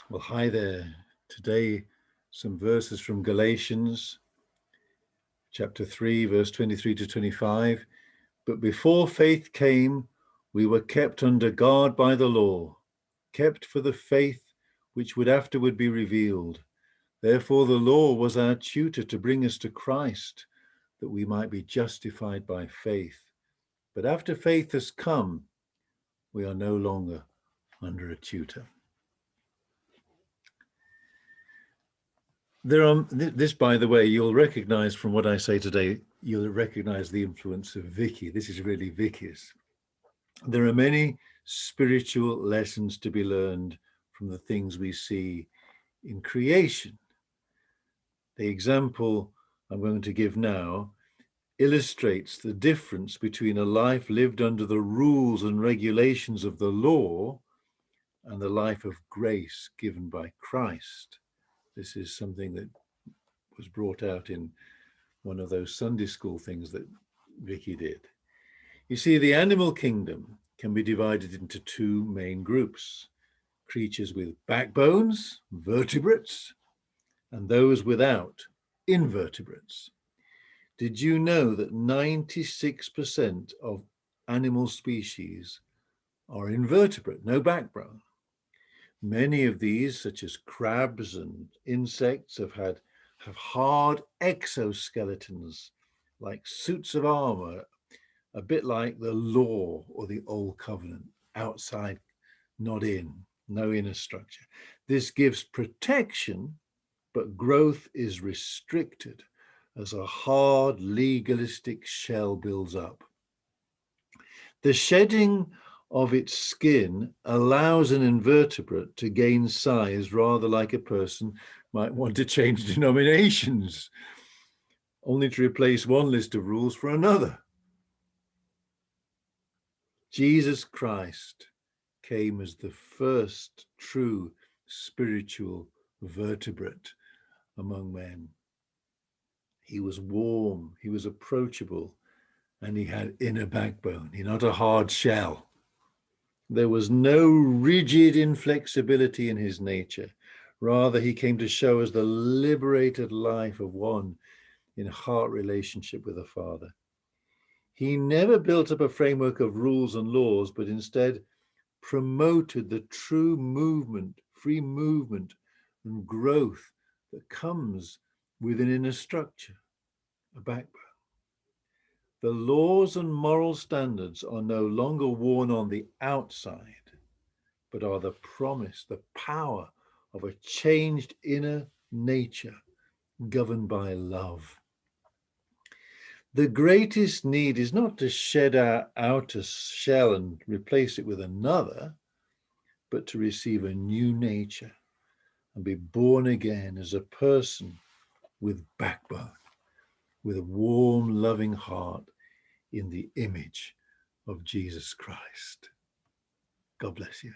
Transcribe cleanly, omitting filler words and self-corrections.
Well, hi there. Today, some verses from Galatians chapter 3, verse 23 to 25. But before faith came, we were kept under guard by the law, kept for the faith which would afterward be revealed. Therefore, the law was our tutor to bring us to Christ, that we might be justified by faith. But after faith has come, we are no longer under a tutor. This, by the way, you'll recognize from what I say today, you'll recognize the influence of Vicky. This is really Vicky's. There are many spiritual lessons to be learned from the things we see in creation. The example I'm going to give now illustrates the difference between a life lived under the rules and regulations of the law and the life of grace given by Christ. This is something that was brought out in one of those Sunday school things that Vicky did. You see, the animal kingdom can be divided into two main groups: creatures with backbones, vertebrates, and those without, invertebrates. Did you know that 96% of animal species are invertebrate, no backbone? Many of these, such as crabs and insects, have hard exoskeletons, like suits of armor, a bit like the law or the old covenant, outside, not in, no inner structure. This gives protection, but growth is restricted as a hard legalistic shell builds up. The shedding of its skin allows an invertebrate to gain size, rather like a person might want to change denominations, only to replace one list of rules for another. Jesus Christ came as the first true spiritual vertebrate among men. He was warm, he was approachable, and he had inner backbone, not a hard shell. There was no rigid inflexibility in his nature. Rather, he came to show us the liberated life of one in heart relationship with the Father. He never built up a framework of rules and laws, but instead promoted the true movement, free movement and growth that comes with an inner structure, a backbone. The laws and moral standards are no longer worn on the outside, but are the promise, the power of a changed inner nature governed by love. The greatest need is not to shed our outer shell and replace it with another, but to receive a new nature and be born again as a person with backbone, with a warm, loving heart in the image of Jesus Christ. God bless you.